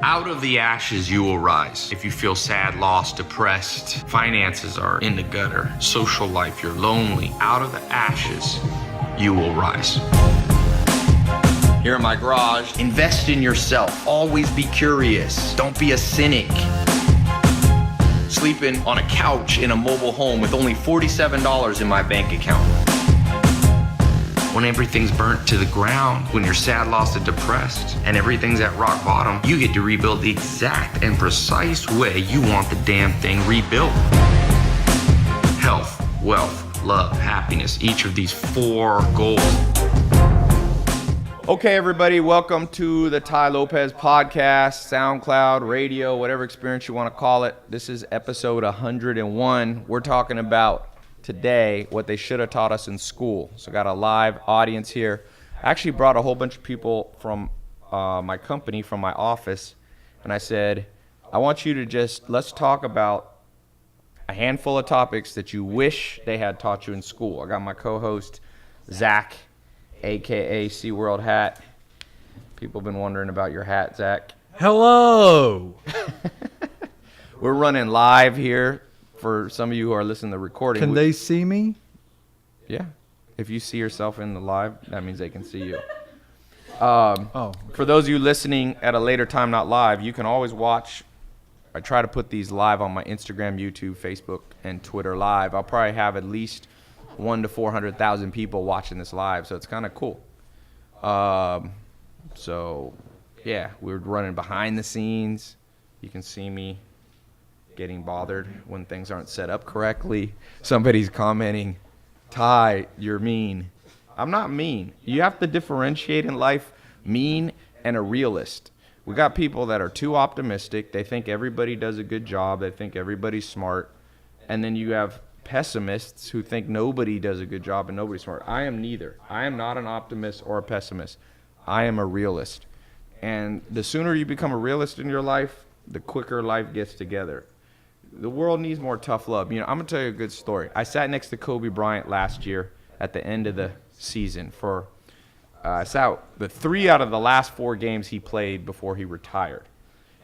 Out of the ashes, you will rise. If you feel sad, lost, depressed, finances are in the gutter, social life, you're lonely, out of the ashes, you will rise. Here in my garage, invest in yourself. Always be curious. Don't be a cynic. Sleeping on a couch in a mobile home with only $47 in my bank account. When everything's burnt to the ground, when you're sad, lost, and depressed, and everything's at rock bottom, you get to rebuild the exact and precise way you want the damn thing rebuilt. Health, wealth, love, happiness, each of these 4 goals. Okay, everybody, welcome to the Tai Lopez podcast, SoundCloud, radio, whatever experience you want to call it. This is episode 101. We're talking about today what they should have taught us in school. So got a live audience here. I actually brought a whole bunch of people from my company, from my office, and I said, I want you to let's talk about a handful of topics that you wish they had taught you in school. I got my co-host, Zach, a.k.a. SeaWorld Hat. People have been wondering about your hat, Zach. Hello! We're running live here. For some of you who are listening to the recording. Can they see me? Yeah. If you see yourself in the live, that means they can see you. For those of you listening at a later time, not live, you can always watch. I try to put these live on my Instagram, YouTube, Facebook, and Twitter live. I'll probably have at least 100,000 to 400,000 people watching this live, so it's kind of cool. So, yeah, we're running behind the scenes. You can see me getting bothered when things aren't set up correctly. Somebody's commenting, Tai, you're mean. I'm not mean. You have to differentiate in life mean and a realist. We got people that are too optimistic. They think everybody does a good job. They think everybody's smart. And then you have pessimists who think nobody does a good job and nobody's smart. I am neither. I am not an optimist or a pessimist. I am a realist. And the sooner you become a realist in your life, the quicker life gets together. The world needs more tough love. You know, I'm going to tell you a good story. I sat next to Kobe Bryant last year at the end of the season for I sat the 3 out of the last 4 games he played before he retired.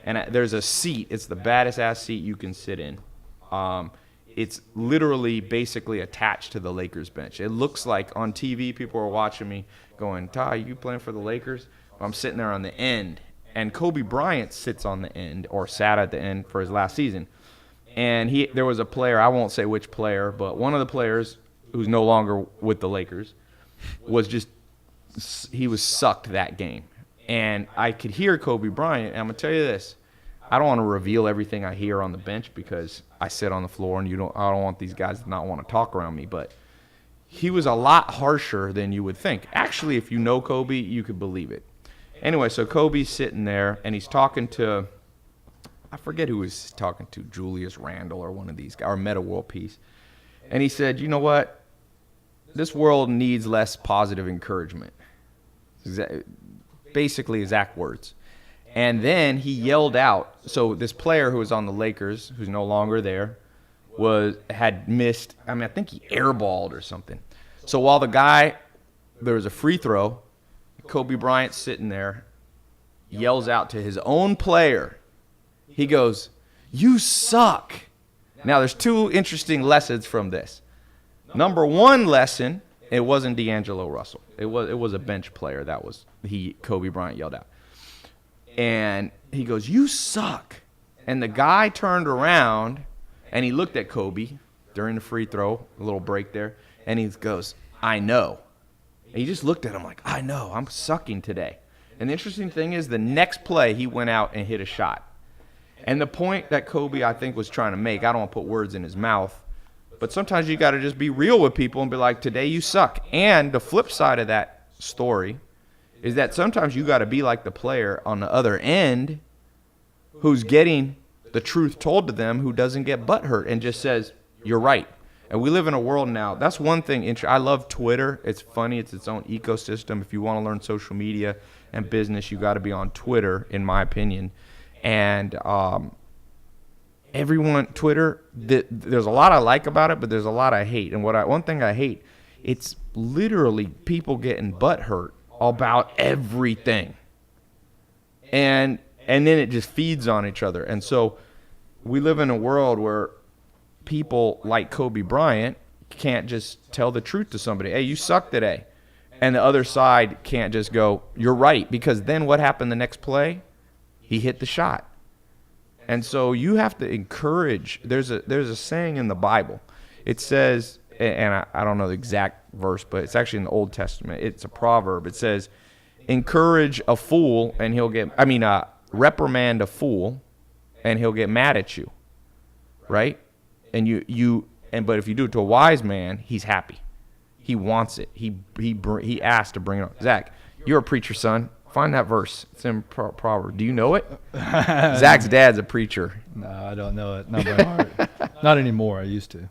And there's a seat. It's the baddest ass seat you can sit in. It's literally basically attached to the Lakers bench. It looks like on TV people are watching me going, Tai, you playing for the Lakers? I'm sitting there on the end. And Kobe Bryant sits on the end or sat at the end for his last season. And there was a player, I won't say which player, but one of the players who's no longer with the Lakers he was sucked that game. And I could hear Kobe Bryant, and I'm going to tell you this, I don't want to reveal everything I hear on the bench because I sit on the floor and I don't want these guys to not want to talk around me, but he was a lot harsher than you would think. Actually, if you know Kobe, you could believe it. Anyway, so Kobe's sitting there, and he's talking to, I forget who he was talking to, Julius Randle or one of these guys, or Meta World Peace. And he said, you know what? This world needs less positive encouragement. Basically, exact words. And then he yelled out. So this player who was on the Lakers, who's no longer there, had missed, I think he airballed or something. So while there was a free throw, Kobe Bryant sitting there, yells out to his own player. He goes, you suck. Now, there's 2 interesting lessons from this. Number 1 lesson, it wasn't D'Angelo Russell. It was a bench player Kobe Bryant yelled out. And he goes, you suck. And the guy turned around, and he looked at Kobe during the free throw, a little break there, and he goes, I know. And he just looked at him like, I know, I'm sucking today. And the interesting thing is the next play, he went out and hit a shot. And the point that Kobe, I think, was trying to make, I don't want to put words in his mouth, but sometimes you got to just be real with people and be like, today you suck. And the flip side of that story is that sometimes you got to be like the player on the other end who's getting the truth told to them, who doesn't get butthurt and just says, you're right. And we live in a world now. That's one thing. I love Twitter. It's funny. It's its own ecosystem. If you want to learn social media and business, you got to be on Twitter, in my opinion. And Twitter, there's a lot I like about it, but there's a lot I hate. And one thing I hate, it's literally people getting butthurt about everything. And And then it just feeds on each other. And so we live in a world where people like Kobe Bryant can't just tell the truth to somebody. Hey, you suck today. And the other side can't just go, you're right. Because then what happened the next play? He hit the shot. And so you have to encourage. There's a saying in the Bible. It says, and I don't know the exact verse, but it's actually in the Old Testament. It's a proverb. It says, encourage a fool and he'll get, reprimand a fool and he'll get mad at you. Right? And but if you do it to a wise man, he's happy. He wants it. He asked to bring it on. Zach, you're a preacher, son. Find that verse. It's in Proverbs. Do you know it? Zach's dad's a preacher. No, I don't know it. Not by heart. Not anymore. I used to.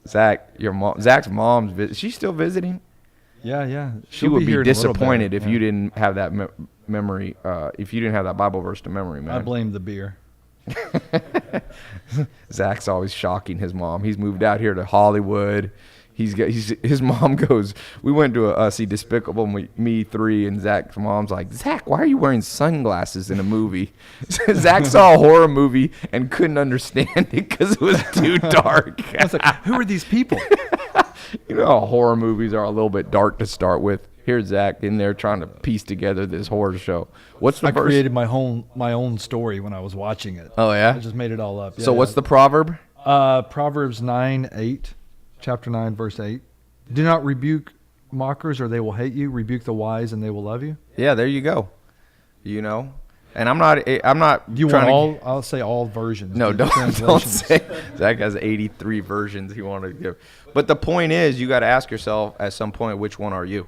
Zach's mom's. She's still visiting. Yeah. She would be disappointed if you didn't have that memory. If you didn't have that Bible verse to memory, man. I blame the beer. Zach's always shocking his mom. He's moved out here to Hollywood. His mom goes, we went to see Despicable Me 3, and Zach's mom's like, Zach, why are you wearing sunglasses in a movie? Zach saw a horror movie and couldn't understand it because it was too dark. I was like, who are these people? You know how horror movies are a little bit dark to start with. Here's Zach in there trying to piece together this horror show. What's the verse? I created my own story when I was watching it. Oh, yeah? I just made it all up. So what's the proverb? Proverbs 9:8. Chapter 9, verse 8. Do not rebuke mockers or they will hate you. Rebuke the wise and they will love you. Yeah, there you go. You know, and I'm not. Do you want all? I'll say all versions. No, don't say. Zach has 83 versions he wanted to give. But the point is, you got to ask yourself at some point, which one are you?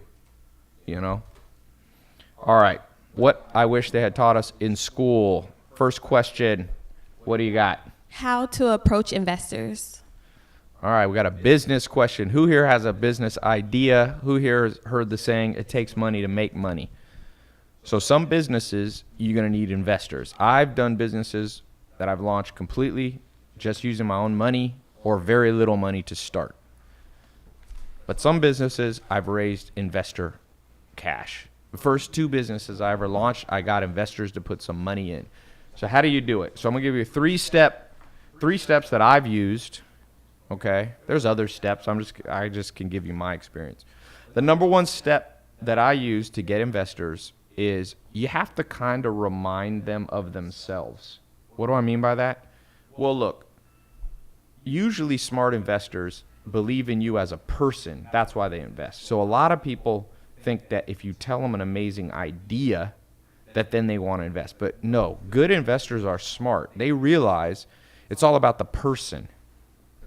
You know. All right. What I wish they had taught us in school. First question. What do you got? How to approach investors. All right, we got a business question. Who here has a business idea? Who here has heard the saying, it takes money to make money? So some businesses, you're going to need investors. I've done businesses that I've launched completely just using my own money or very little money to start. But some businesses, I've raised investor cash. The first 2 businesses I ever launched, I got investors to put some money in. So how do you do it? So I'm going to give you 3 steps that I've used. Okay, there's other steps. I just can give you my experience. The number one step that I use to get investors is you have to kind of remind them of themselves. What do I mean by that? Well, look, usually smart investors believe in you as a person. That's why they invest. So a lot of people think that if you tell them an amazing idea, that then they want to invest. But no, good investors are smart. They realize it's all about the person.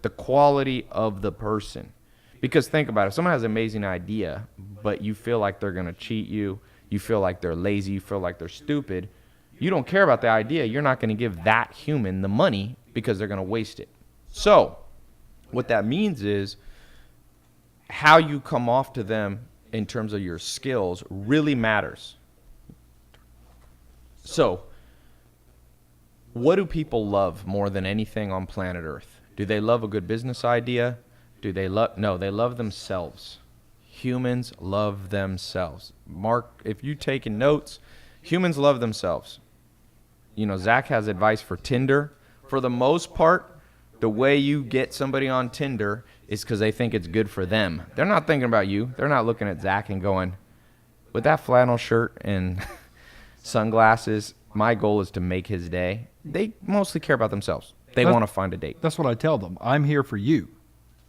The quality of the person. Because think about it. If someone has an amazing idea, but you feel like they're going to cheat you, you feel like they're lazy, you feel like they're stupid, you don't care about the idea, you're not going to give that human the money because they're going to waste it. So what that means is how you come off to them in terms of your skills really matters. So what do people love more than anything on planet Earth? Do they love a good business idea? No, they love themselves. Humans love themselves. Mark, if you're taking notes, humans love themselves. You know, Zach has advice for Tinder. For the most part, the way you get somebody on Tinder is because they think it's good for them. They're not thinking about you. They're not looking at Zach and going, with that flannel shirt and sunglasses, my goal is to make his day. They mostly care about themselves. They want to find a date. That's what I tell them. I'm here for you.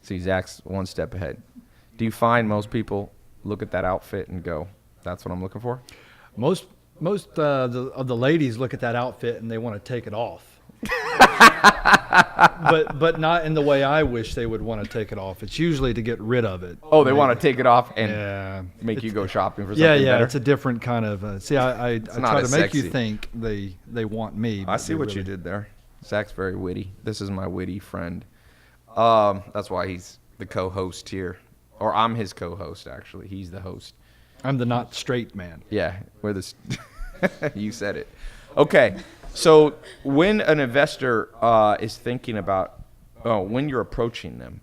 See, Zach's one step ahead. Do you find most people look at that outfit and go, that's what I'm looking for? Most of the ladies look at that outfit and they want to take it off. but not in the way I wish they would want to take it off. It's usually to get rid of it. Oh, they want to take it off and make you go shopping for something better? It's a different kind of... I try to make you think they want me. I see what you did there. Zach's very witty. This is my witty friend. That's why he's the co-host here. Or I'm his co-host, actually. He's the host. I'm the not straight man. Yeah, we're the... You said it. Okay, so when an investor is thinking about... when you're approaching them,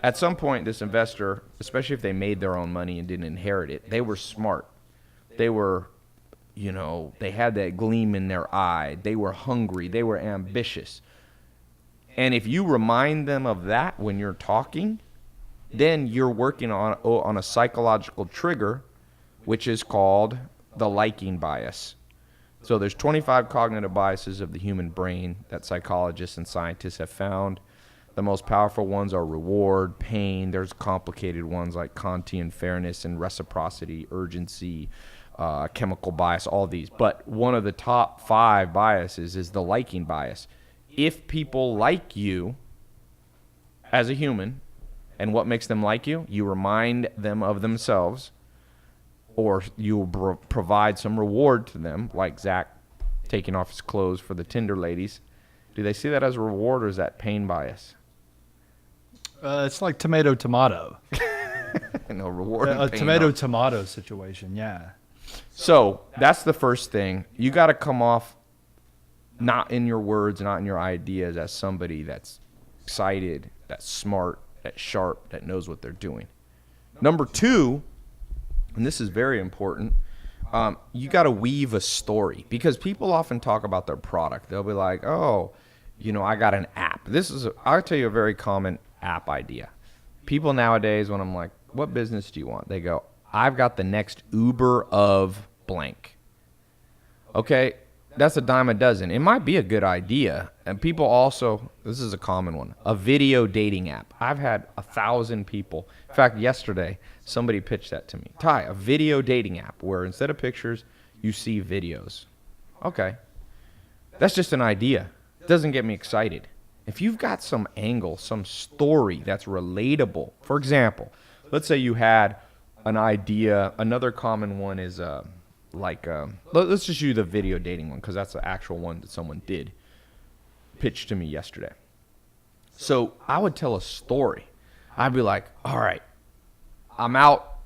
at some point, this investor, especially if they made their own money and didn't inherit it, they were smart. They were they had that gleam in their eye. They were hungry. They were ambitious. And if you remind them of that when you're talking, then you're working on a psychological trigger, which is called the liking bias. So there's 25 cognitive biases of the human brain that psychologists and scientists have found. The most powerful ones are reward, pain. There's complicated ones like Kantian fairness and reciprocity, urgency, chemical bias, all these. But one of the top 5 biases is the liking bias. If people like you as a human, and what makes them like you? You remind them of themselves, or you provide some reward to them, like Zach taking off his clothes for the Tinder ladies. Do they see that as a reward, or is that pain bias? It's like tomato. No, reward A and pain. tomato situation, yeah. So that's the first thing. You got to come off not in your words, not in your ideas, as somebody that's excited, that's smart, that's sharp, that knows what they're doing. Number 2, and this is very important, you got to weave a story, because people often talk about their product. They'll be like, oh, I got an app. I'll tell you a very common app idea. People nowadays, when I'm like, what business do you want? They go, I've got the next Uber of blank. Okay, that's a dime a dozen. It might be a good idea. And people also, this is a common one, a video dating app. I've had 1,000 people. In fact, yesterday, somebody pitched that to me. Tai, a video dating app where instead of pictures, you see videos. Okay, that's just an idea. It doesn't get me excited. If you've got some angle, some story that's relatable, for example, let's say you had an idea. Another common one is let's just use the video dating one, because that's the actual one that someone did pitch to me yesterday. So I would tell a story. I'd be like, all right, I'm out.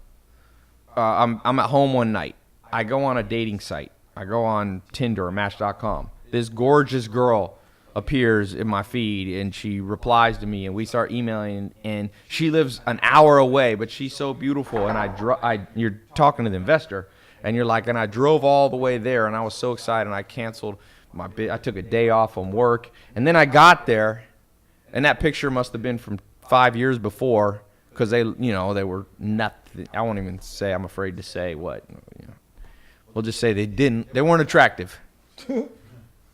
I'm at home one night. I go on a dating site. I go on Tinder or Match.com. This gorgeous girl appears in my feed, and she replies to me, and we start emailing, and she lives an hour away, but she's so beautiful. And you're talking to the investor, and you're like, and I drove all the way there, and I was so excited, and I canceled I took a day off from work, and then I got there, and that picture must have been from 5 years before, because they were nothing. I won't even say. I'm afraid to say what. We'll just say they weren't attractive.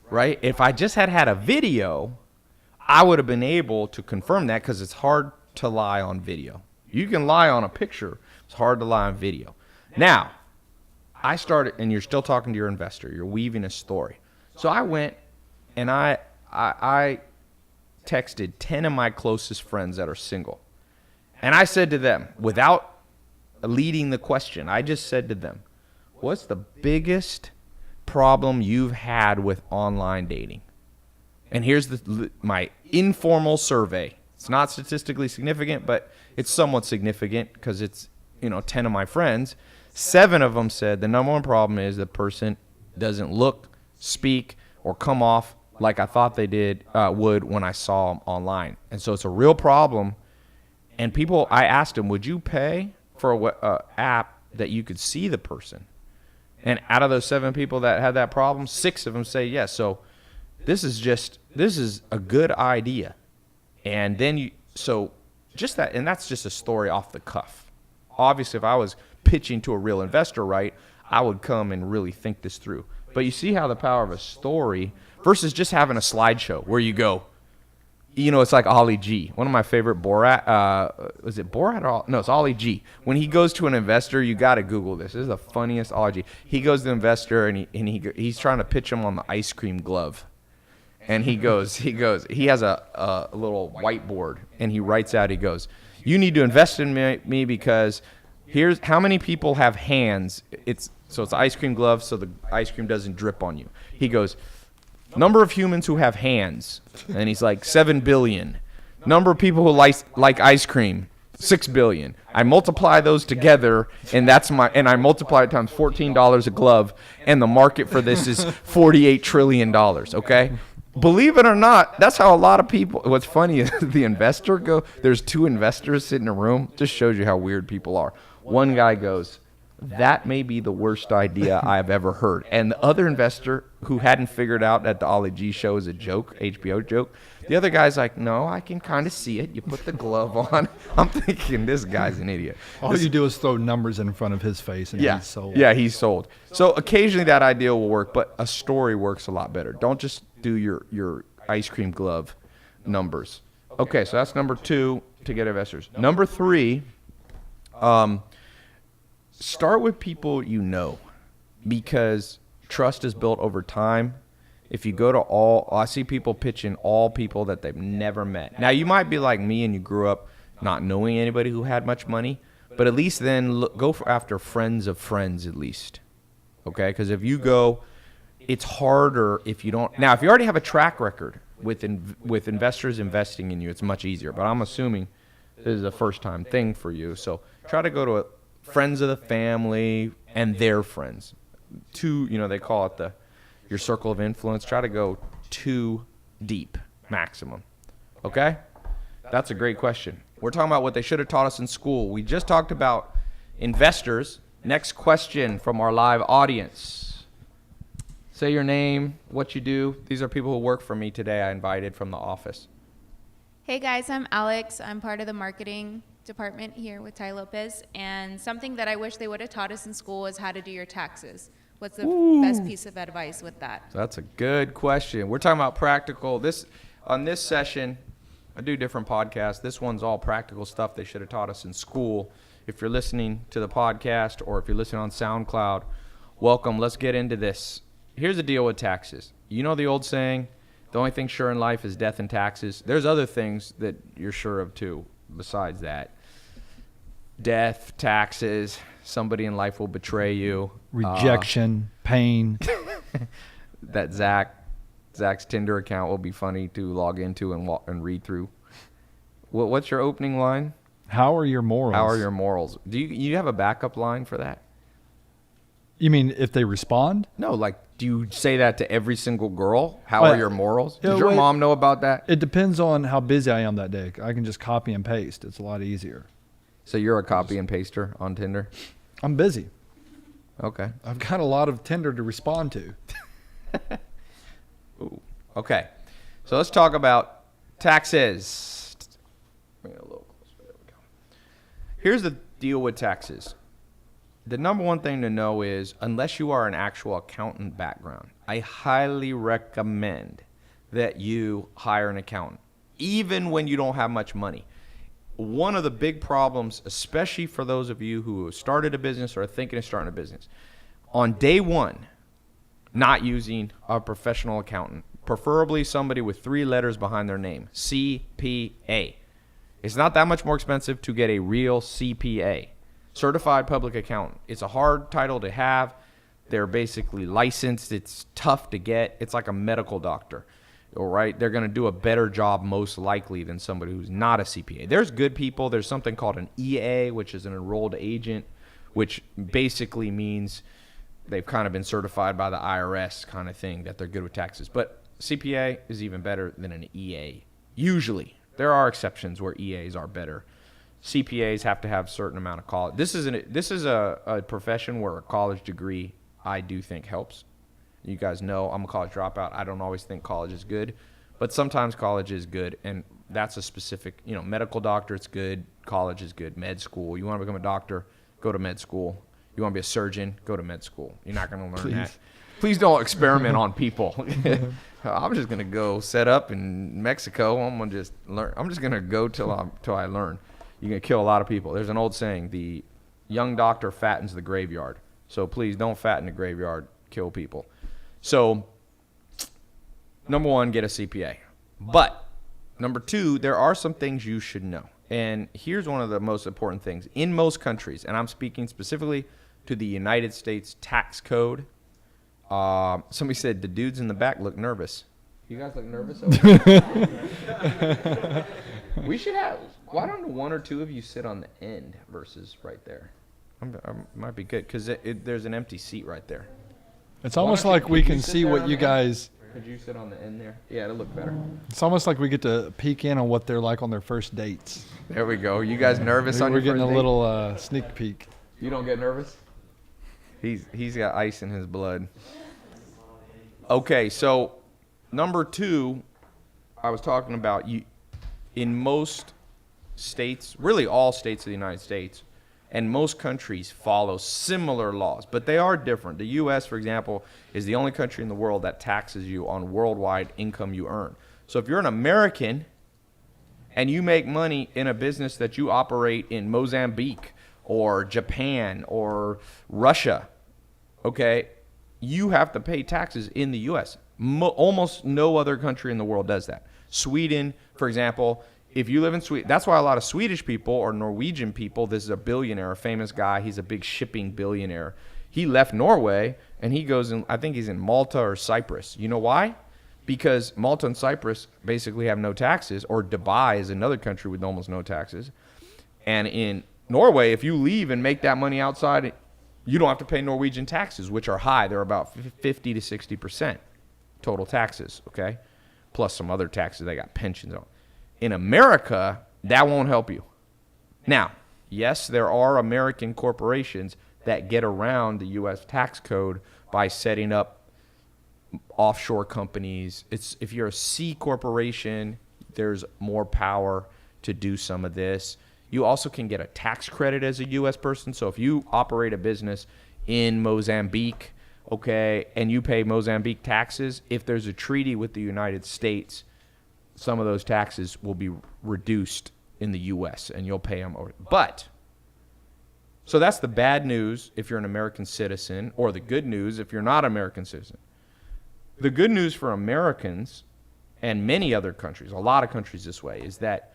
Right? If I just had a video, I would have been able to confirm that, because it's hard to lie on video. You can lie on a picture. It's hard to lie on video. Now, I started, and you're still talking to your investor. You're weaving a story. So I went and I texted 10 of my closest friends that are single. And I said to them, without leading the question, I just said to them, what's the biggest problem you've had with online dating? And here's my informal survey. It's not statistically significant, but it's somewhat significant, because it's 10 of my friends. 7 of them said the number one problem is the person doesn't look, speak, or come off like I thought they would when I saw them online. And so it's a real problem. And I asked them, would you pay for an app that you could see the person? And out of those 7 people that had that problem, 6 of them say yes. So this is a good idea. And then and that's just a story off the cuff. Obviously, if I was pitching to a real investor, right, I would come and really think this through. But you see how the power of a story versus just having a slideshow where you go, it's like Ollie G. One of my favorite Borat, was it Borat? No, it's Ollie G. When he goes to an investor, you got to Google this. This is the funniest Ollie G. He goes to the investor, and he's trying to pitch him on the ice cream glove. And he has a little whiteboard, and he writes out, he goes, you need to invest in me because here's how many people have hands. So it's an ice cream glove, so the ice cream doesn't drip on you. He goes, number of humans who have hands, and he's like 7 billion. Number of people who like ice cream, 6 billion. I multiply those together, and I multiply it times $14 a glove, and the market for this is $48 trillion. Okay, believe it or not, that's how a lot of people. What's funny is there's 2 investors sitting in a room. Just shows you how weird people are. One guy goes, that may be the worst idea I've ever heard. And the other investor who hadn't figured out that the Ollie G show is a joke, HBO joke, the other guy's like, no, I can kind of see it. You put the glove on. I'm thinking, this guy's an idiot. All you do is throw numbers in front of his face and he's sold. Yeah, he's sold. So occasionally that idea will work, but a story works a lot better. Don't just do your ice cream glove numbers. Okay, so that's number 2 to get investors. Number 3, start with people you know, because trust is built over time. If you go to I see people pitching all people that they've never met. Now, you might be like me and you grew up not knowing anybody who had much money, but at least then go after friends of friends at least, okay? Because if you go, it's harder if you don't. Now, if you already have a track record with investors investing in you, it's much easier. But I'm assuming this is a first-time thing for you. So try to go to friends of the family and their friends. They call it your circle of influence. Try to go 2 deep maximum. Okay? That's a great question. We're talking about what they should have taught us in school. We just talked about investors. Next question from our live audience. Say your name, what you do. These are people who work for me today. I invited from the office. Hey guys, I'm Alex. I'm part of the marketing department here with Tai Lopez. And something that I wish they would have taught us in school is how to do your taxes. What's the best piece of advice with that? That's a good question. We're talking about practical. On this session, I do different podcasts. This one's all practical stuff they should have taught us in school. If you're listening to the podcast or if you're listening on SoundCloud, welcome. Let's get into this. Here's the deal with taxes. You know the old saying, the only thing sure in life is death and taxes. There's other things that you're sure of too besides that. Death, taxes, somebody in life will betray you. Rejection, pain. That Zach's Tinder account will be funny to log into and read through. What's your opening line? How are your morals? How are your morals? Do you have a backup line for that? You mean if they respond? No, do you say that to every single girl? How are your morals? Does your mom know about that? It depends on how busy I am that day. I can just copy and paste. It's a lot easier. So you're a copy and paster on Tinder? I'm busy. Okay. I've got a lot of Tinder to respond to. Ooh. Okay. So let's talk about taxes. Bring it a little closer. There we go. Here's the deal with taxes. The number one thing to know is, unless you are an actual accountant background, I highly recommend that you hire an accountant, even when you don't have much money. One of the big problems, especially for those of you who have started a business or are thinking of starting a business, on day one, not using a professional accountant, preferably somebody with 3 letters behind their name, CPA. It's not that much more expensive to get a real CPA, certified public accountant. It's a hard title to have. They're basically licensed. It's tough to get. It's like a medical doctor. All right, they're going to do a better job most likely than somebody who's not a CPA. There's good people. There's something called an EA, which is an enrolled agent, which basically means they've kind of been certified by the IRS kind of thing, that they're good with taxes. But CPA is even better than an EA. Usually. There are exceptions where EAs are better. CPAs have to have a certain amount of college. This is a profession where a college degree, I do think, helps. You guys know I'm a college dropout. I don't always think college is good, but sometimes college is good, and that's a specific, medical doctor, it's good. College is good. Med school. You want to become a doctor, go to med school. You want to be a surgeon, go to med school. You're not going to learn that. Please don't experiment on people. I'm just going to go set up in Mexico. I'm going to just learn. I'm just going to go till I learn. You're going to kill a lot of people. There's an old saying, the young doctor fattens the graveyard. So please don't fatten the graveyard, kill people. So, number one, get a CPA. But, number two, there are some things you should know. And here's one of the most important things. In most countries, and I'm speaking specifically to the United States tax code, somebody said the dudes in the back look nervous. You guys look nervous over there? We should have, why don't one or two of you sit on the end versus right there? Might be good, because there's an empty seat right there. It's almost like we can see what you guys... Could you sit on the end there? Yeah, it'll look better. It's almost like we get to peek in on what they're like on their first dates. There we go. You guys nervous on your first date? We're getting a little sneak peek. You don't get nervous? He's got ice in his blood. Okay, so number 2, I was talking about in most states, really all states of the United States, and most countries follow similar laws, but they are different. The U.S., for example, is the only country in the world that taxes you on worldwide income you earn. So if you're an American and you make money in a business that you operate in Mozambique or Japan or Russia, okay, you have to pay taxes in the U.S. Almost no other country in the world does that. Sweden, for example, if you live in Sweden, that's why a lot of Swedish people or Norwegian people, this is a billionaire, a famous guy, he's a big shipping billionaire. He left Norway and he goes in, I think he's in Malta or Cyprus. You know why? Because Malta and Cyprus basically have no taxes, or Dubai is another country with almost no taxes. And in Norway, if you leave and make that money outside, you don't have to pay Norwegian taxes, which are high. They're about 50 to 60% total taxes, okay? Plus some other taxes they got pensions on. In America, that won't help you. Now, yes, there are American corporations that get around the U.S. tax code by setting up offshore companies. If you're a C corporation, there's more power to do some of this. You also can get a tax credit as a U.S. person. So if you operate a business in Mozambique, okay, and you pay Mozambique taxes, if there's a treaty with the United States, some of those taxes will be reduced in the U.S. and you'll pay them. But, so that's the bad news if you're an American citizen, or the good news if you're not an American citizen. The good news for Americans and many other countries, a lot of countries this way, is that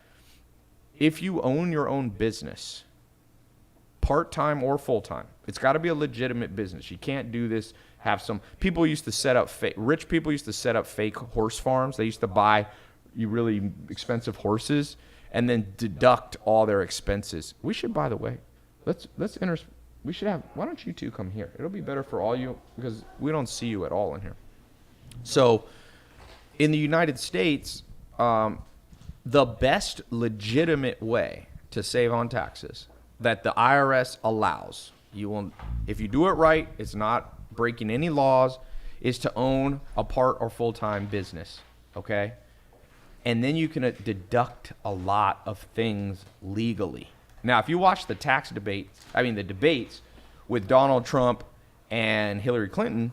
if you own your own business, part-time or full-time, it's got to be a legitimate business. You can't do this, have some, people used to set up, rich people used to set up fake horse farms. They used to buy really expensive horses and then deduct all their expenses. We should, by the way, we should have, why don't you two come here? It'll be better for all you, because we don't see you at all in here. So in the United States, the best legitimate way to save on taxes that the IRS allows, if you do it right, it's not breaking any laws, is to own a part or full-time business, okay? And then you can deduct a lot of things legally. Now, if you watch the debates with Donald Trump and Hillary Clinton,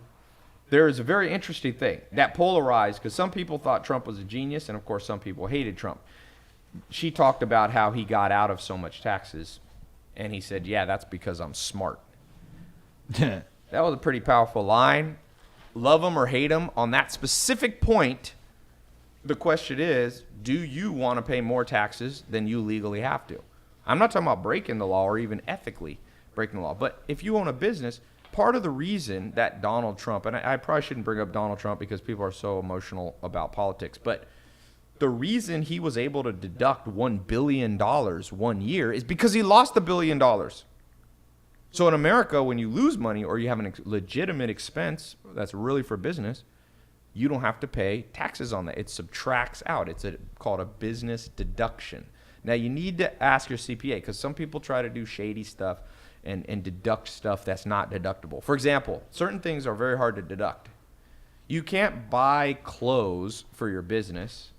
there is a very interesting thing that polarized, because some people thought Trump was a genius, and of course some people hated Trump. She talked about how he got out of so much taxes, and he said, yeah, that's because I'm smart. That was a pretty powerful line. Love him or hate him, on that specific point, the question is, do you want to pay more taxes than you legally have to? I'm not talking about breaking the law or even ethically breaking the law, but if you own a business, part of the reason that Donald Trump, and I probably shouldn't bring up Donald Trump because people are so emotional about politics, but the reason he was able to deduct $1 billion 1 year is because he lost $1 billion. So in America, when you lose money or you have a legitimate expense that's really for business, you don't have to pay taxes on that. It subtracts out. It's called a business deduction. Now, you need to ask your CPA, because some people try to do shady stuff and deduct stuff that's not deductible. For example, certain things are very hard to deduct. You can't buy clothes for your business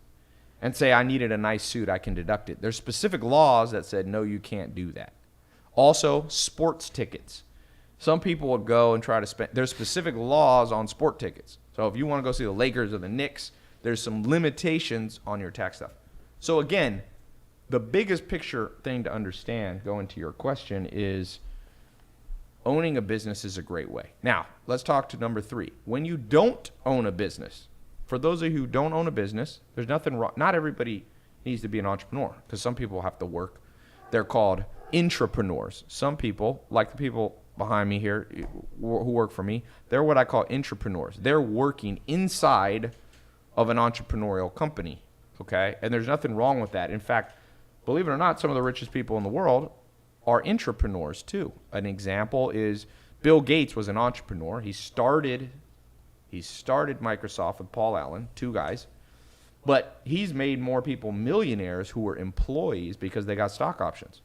and say, I needed a nice suit, I can deduct it. There's specific laws that said, no, you can't do that. Also, sports tickets. Some people would go and try to spend, there's specific laws on sport tickets. So if you want to go see the Lakers or the Knicks, there's some limitations on your tax stuff. So again, the biggest picture thing to understand, going to your question, is owning a business is a great way. Now, let's talk to number 3. When you don't own a business, for those of you who don't own a business, there's nothing wrong. Not everybody needs to be an entrepreneur, because some people have to work. They're called intrapreneurs. Some people, like the people behind me here who work for me, they're what I call intrapreneurs. They're working inside of an entrepreneurial company, okay? And there's nothing wrong with that. In fact, believe it or not, some of the richest people in the world are intrapreneurs too. An example is Bill Gates was an entrepreneur. He started Microsoft with Paul Allen, 2 guys. But he's made more people millionaires who were employees because they got stock options.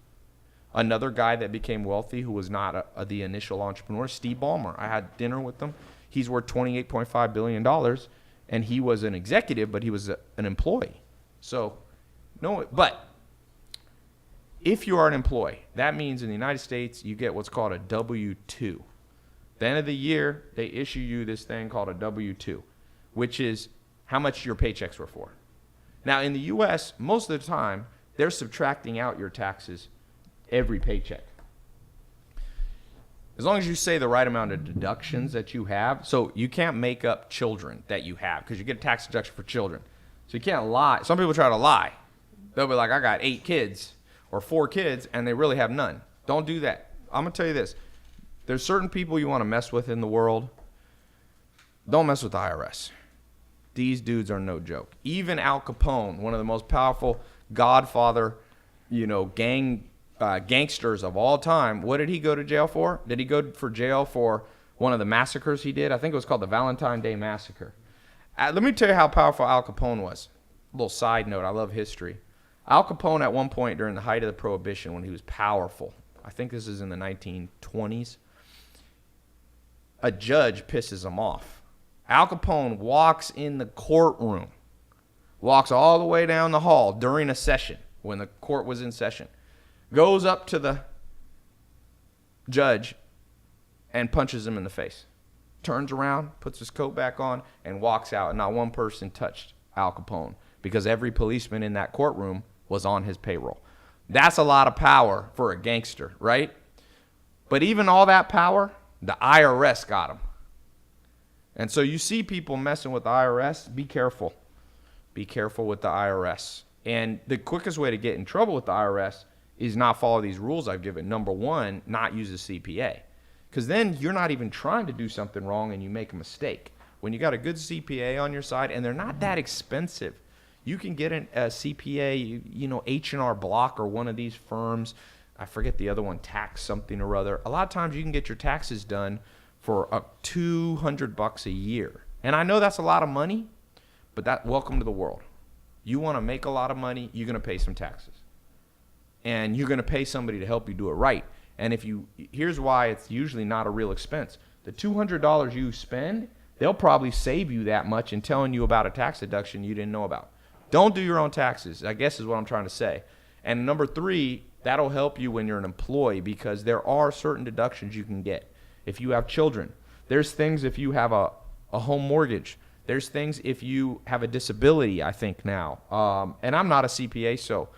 Another guy that became wealthy who was not the initial entrepreneur, Steve Ballmer. I had dinner with him. He's worth $28.5 billion, and he was an executive, but he was an employee. So, no, but if you are an employee, that means in the United States, you get what's called a W-2. At the end of the year, they issue you this thing called a W-2, which is how much your paychecks were for. Now, in the U.S., most of the time, they're subtracting out your taxes every paycheck. As long as you say the right amount of deductions that you have. So you can't make up children that you have because you get a tax deduction for children. So you can't lie. Some people try to lie. They'll be like, I got 8 kids or 4 kids, and they really have none. Don't do that. I'm going to tell you this. There's certain people you want to mess with in the world. Don't mess with the IRS. These dudes are no joke. Even Al Capone, one of the most powerful Godfather, gangsters of all time, what did he go to jail for? Did he go for jail for one of the massacres he did? I think it was called the Valentine Day Massacre. Let me tell you how powerful Al Capone was. A little side note, I love history. Al Capone at one point during the height of the Prohibition when he was powerful, I think this is in the 1920s, a judge pisses him off. Al Capone walks in the courtroom, walks all the way down the hall during a session when the court was in session, goes up to the judge and punches him in the face. Turns around, puts his coat back on, and walks out. And not one person touched Al Capone because every policeman in that courtroom was on his payroll. That's a lot of power for a gangster, right? But even all that power, the IRS got him. And so you see people messing with the IRS, be careful. Be careful with the IRS. And the quickest way to get in trouble with the IRS is not follow these rules I've given. Number one, not use a CPA. Because then you're not even trying to do something wrong and you make a mistake. When you got a good CPA on your side, and they're not that expensive, you can get a CPA, H&R Block or one of these firms. I forget the other one, tax something or other. A lot of times you can get your taxes done for $200 a year. And I know that's a lot of money, but welcome to the world. You want to make a lot of money, you're going to pay some taxes. And you're going to pay somebody to help you do it right. And here's why it's usually not a real expense. The $200 you spend, they'll probably save you that much in telling you about a tax deduction you didn't know about. Don't do your own taxes, I guess is what I'm trying to say. And number 3, that'll help you when you're an employee because there are certain deductions you can get. If you have children, there's things if you have a home mortgage. There's things if you have a disability, I think now. And I'm not a CPA, so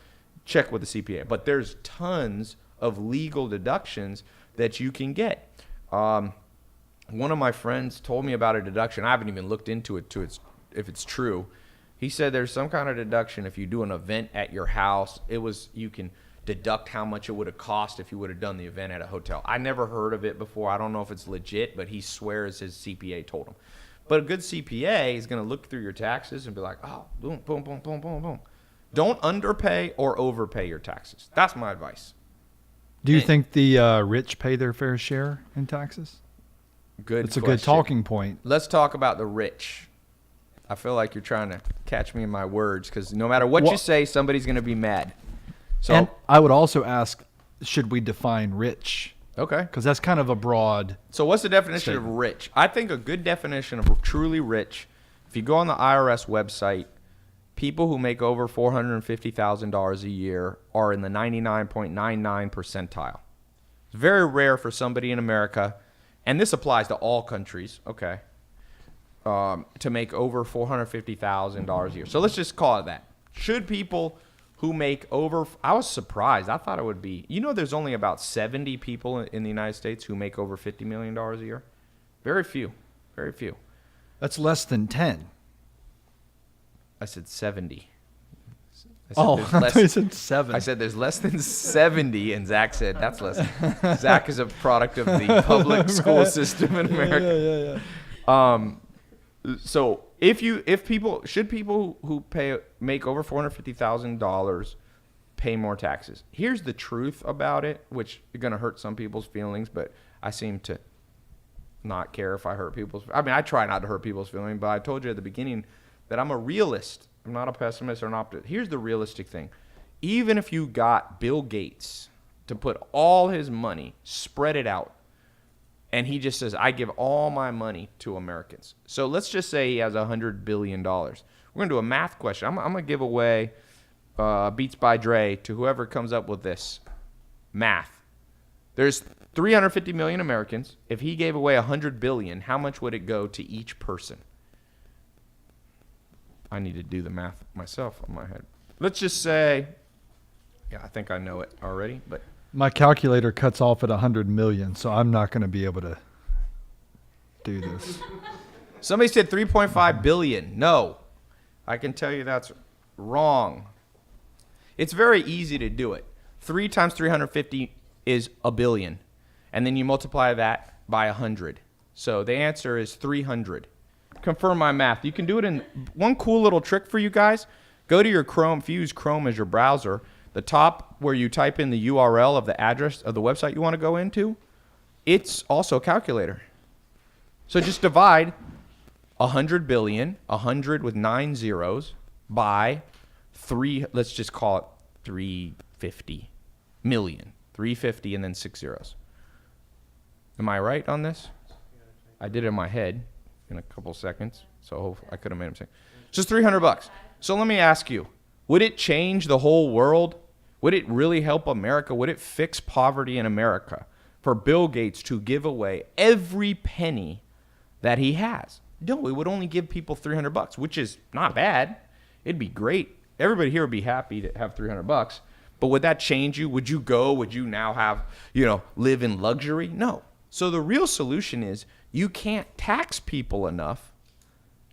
check with the CPA. But there's tons of legal deductions that you can get. One of my friends told me about a deduction. I haven't even looked into it if it's true. He said there's some kind of deduction if you do an event at your house. You can deduct how much it would have cost if you would have done the event at a hotel. I never heard of it before. I don't know if it's legit, but he swears his CPA told him. But a good CPA is going to look through your taxes and be like, oh, boom, boom, boom, boom, boom, boom. Don't underpay or overpay your taxes. That's my advice. Do you think the rich pay their fair share in taxes? Good It's a question. good talking point. Let's talk about the rich. I feel like you're trying to catch me in my words because no matter what you say, somebody's going to be mad. So, and I would also ask, should we define rich? Okay. Because that's kind of a broad. So what's the definition of rich? I think a good definition of truly rich, if you go on the IRS website, people who make over $450,000 a year are in the 99.99 percentile. It's very rare for somebody in America, and this applies to all countries, okay, to make over $450,000 a year. So let's just call it that. Should people who make over, I was surprised. I thought it would be, there's only about 70 people in the United States who make over $50 million a year. Very few, very few. That's less than 10. I said 70. I thought you said 7. I said there's less than 70, and Zach said that's less. Zach is a product of the public school system in America. Yeah. So should people who make over $450,000 pay more taxes? Here's the truth about it, which is going to hurt some people's feelings, but I seem to not care if I hurt people's. I mean, I try not to hurt people's feelings, but I told you at the beginning that I'm a realist. I'm not a pessimist or an optimist. Here's the realistic thing. Even if you got Bill Gates to put all his money, spread it out. And he just says, I give all my money to Americans. So let's just say he has $100 billion. We're going to do a math question. I'm going to give away Beats by Dre to whoever comes up with this math. There's 350 million Americans. If he gave away 100 billion, how much would it go to each person? I need to do the math myself on my head. Let's just say, yeah, I think I know it already, but My calculator cuts off at 100 million, so I'm not going to be able to do this. somebody said 3.5 billion. No, I can tell you that's wrong. It's very easy to do it. 3 times 350 is a billion. And then you multiply that by 100. So the answer is 300. Confirm my math. You can do it in one cool little trick for you guys. Go to your Chrome. If you use Chrome as your browser, the top where you type in the URL of the address of the website you want to go into, it's also a calculator. So just divide 100 billion, 100 with 9 zeros, by 3, let's just call it 350 million. 350 and then 6 zeros. Am I right on this? I did it in my head in a couple seconds, so I could have made a mistake. Just $300. So let me ask you, would it change the whole world? Would it really help America? Would it fix poverty in America for Bill Gates to give away every penny that he has? No, it would only give people $300, which is not bad. It'd be great. Everybody here would be happy to have $300. But would that change you? Would you go? Would you now have, live in luxury? No. So the real solution is you can't tax people enough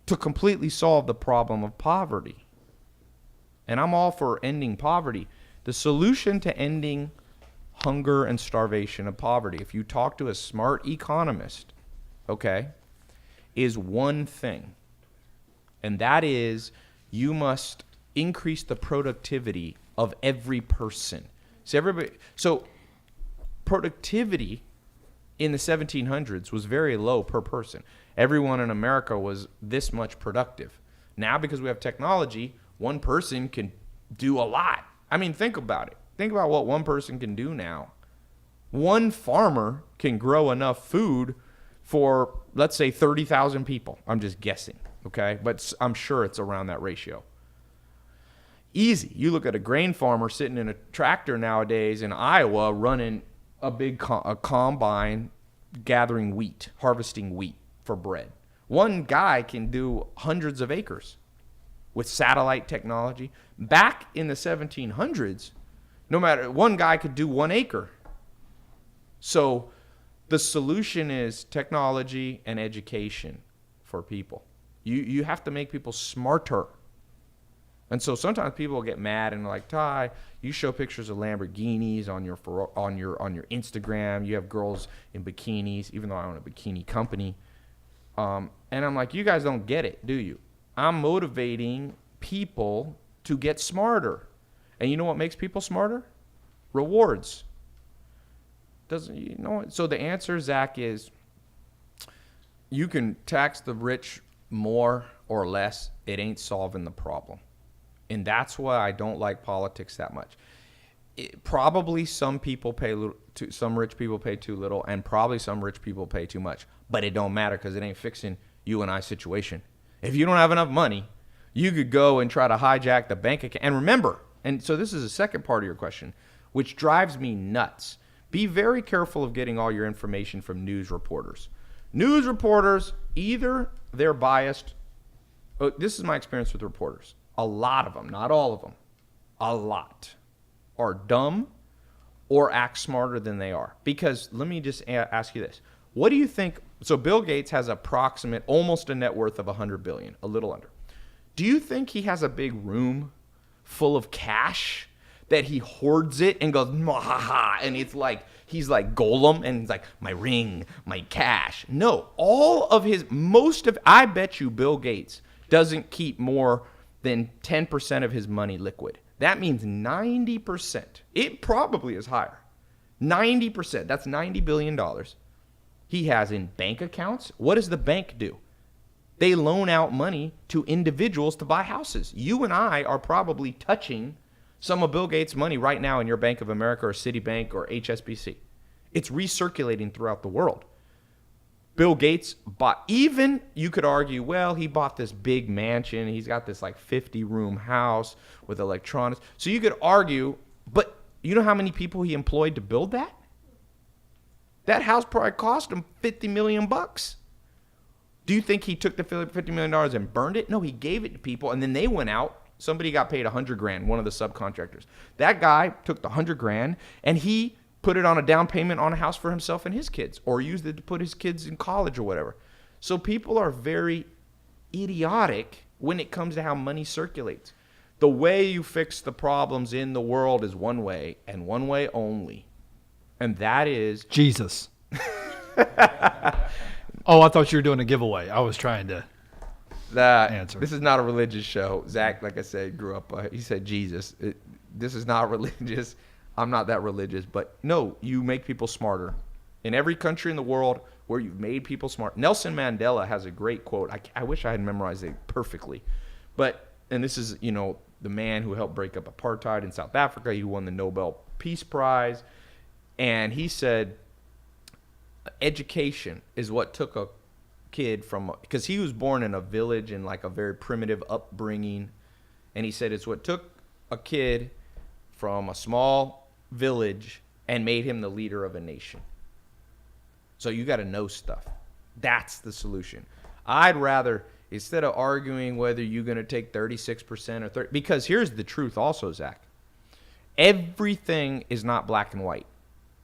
to completely solve the problem of poverty. And I'm all for ending poverty. The solution to ending hunger and starvation and poverty, if you talk to a smart economist, okay, is one thing. And that is you must increase the productivity of every person. So productivity in the 1700s was very low per person. Everyone in America was this much productive. Now, because we have technology, one person can do a lot. I mean, think about it. Think about what one person can do now. One farmer can grow enough food for, let's say, 30,000 people. I'm just guessing, okay? But I'm sure it's around that ratio. Easy. You look at a grain farmer sitting in a tractor nowadays in Iowa running a big a combine gathering wheat, harvesting wheat for bread. One guy can do hundreds of acres with satellite technology. Back in the 1700s, no matter, one guy could do 1 acre. So the solution is technology and education for people. You have to make people smarter. And so sometimes people get mad and like, Tai, you show pictures of Lamborghinis on your Instagram. You have girls in bikinis, even though I own a bikini company. And I'm like, you guys don't get it, do you? I'm motivating people to get smarter. And you know what makes people smarter? Rewards. So the answer, Zach, is you can tax the rich more or less. It ain't solving the problem. And that's why I don't like politics that much. Probably some people pay some rich people pay too little, and probably some rich people pay too much. But it don't matter because it ain't fixing you and I situation. If you don't have enough money, you could go and try to hijack the bank account. And remember, and so this is the second part of your question, which drives me nuts. Be very careful of getting all your information from news reporters. News reporters, either they're biased. This is my experience with reporters. A lot of them, not all of them, a lot are dumb or act smarter than they are. Because let me just ask you this. What do you think? So Bill Gates has almost a net worth of 100 billion, a little under. Do you think he has a big room full of cash that he hoards it and goes, ha, and it's like, he's like Golem and he's like, my ring, my cash. No, I bet you Bill Gates doesn't keep more than 10% of his money liquid. That means 90%. It probably is higher. 90%. That's $90 billion. He has in bank accounts. What does the bank do? They loan out money to individuals to buy houses. You and I are probably touching some of Bill Gates' money right now in your Bank of America or Citibank or HSBC. It's recirculating throughout the world. Bill Gates bought, even you could argue, well, he bought this big mansion. He's got this like 50-room house with electronics. So you could argue, but you know how many people he employed to build that? That house probably cost him $50 million. Do you think he took the $50 million and burned it? No, he gave it to people, and then they went out. Somebody got paid $100,000, one of the subcontractors. That guy took the $100,000 and he put it on a down payment on a house for himself and his kids, or used it to put his kids in college or whatever. So people are very idiotic when it comes to how money circulates. The way you fix the problems in the world is one way, and one way only. And that is Jesus. Oh, I thought you were doing a giveaway. I was trying to answer. This is not a religious show. Zach, like I said, grew up, he said Jesus. This is not religious. I'm not that religious. But no, you make people smarter. In every country in the world where you've made people smart. Nelson Mandela has a great quote. I wish I had memorized it perfectly. And this is, the man who helped break up apartheid in South Africa. He won the Nobel Peace Prize. And he said, education is what took a kid from, because he was born in a village in like a very primitive upbringing. And he said it's what took a kid from a small village and made him the leader of a nation. So you got to know stuff. That's the solution. I'd rather, instead of arguing whether you're going to take 36% or 30, because here's the truth also, Zach. Everything is not black and white.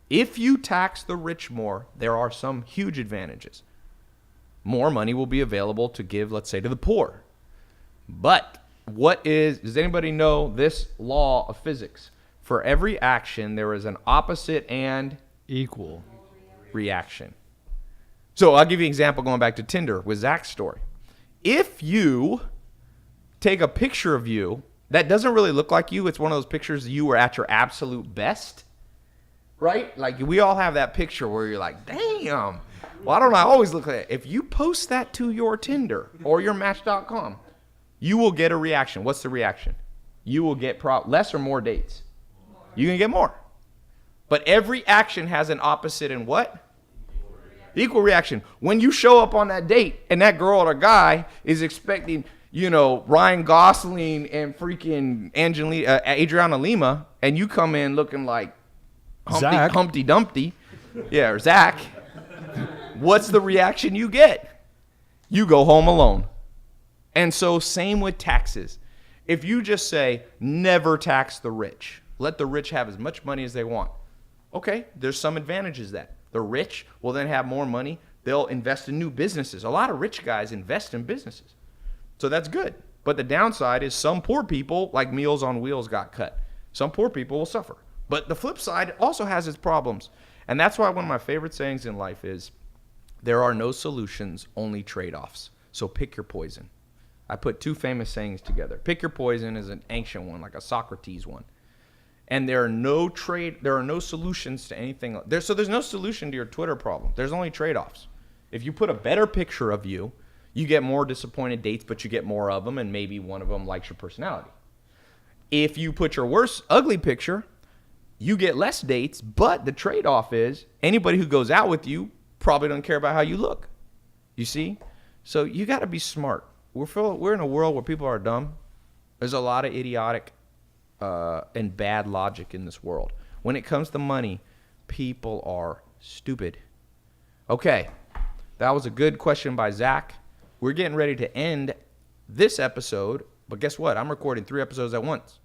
If you tax the rich more, there are some huge advantages. More money will be available to give, let's say, to the poor. But does anybody know this law of physics? For every action, there is an opposite and equal reaction. So I'll give you an example going back to Tinder with Zach's story. If you take a picture of you that doesn't really look like you, it's one of those pictures you were at your absolute best, right? Like we all have that picture where you're like, damn, why don't I always look like that? If you post that to your Tinder or your Match.com, you will get a reaction. What's the reaction? You will get less or more dates. You can get more. But every action has an opposite and what? Equal reaction. When you show up on that date and that girl or guy is expecting, Ryan Gosling and freaking Adriana Lima, and you come in looking like Humpty Dumpty, or Zach, what's the reaction you get? You go home alone. And so same with taxes. If you just say, never tax the rich, let the rich have as much money as they want. Okay, there's some advantages to that. The rich will then have more money. They'll invest in new businesses. A lot of rich guys invest in businesses. So that's good. But the downside is some poor people, like Meals on Wheels, got cut. Some poor people will suffer. But the flip side also has its problems. And that's why one of my favorite sayings in life is, there are no solutions, only trade-offs. So pick your poison. I put two famous sayings together. Pick your poison is an ancient one, like a Socrates one. And there are no solutions to anything. So there's no solution to your Twitter problem. There's only trade-offs. If you put a better picture of you, you get more disappointed dates, but you get more of them, and maybe one of them likes your personality. If you put your worst ugly picture, you get less dates, but the trade-off is anybody who goes out with you probably don't care about how you look. You see? So you got to be smart. We're in a world where people are dumb. There's a lot of idiotic and bad logic in this world. When it comes to money, people are stupid. Okay, that was a good question by Zach. We're getting ready to end this episode, but guess what? I'm recording 3 episodes at once.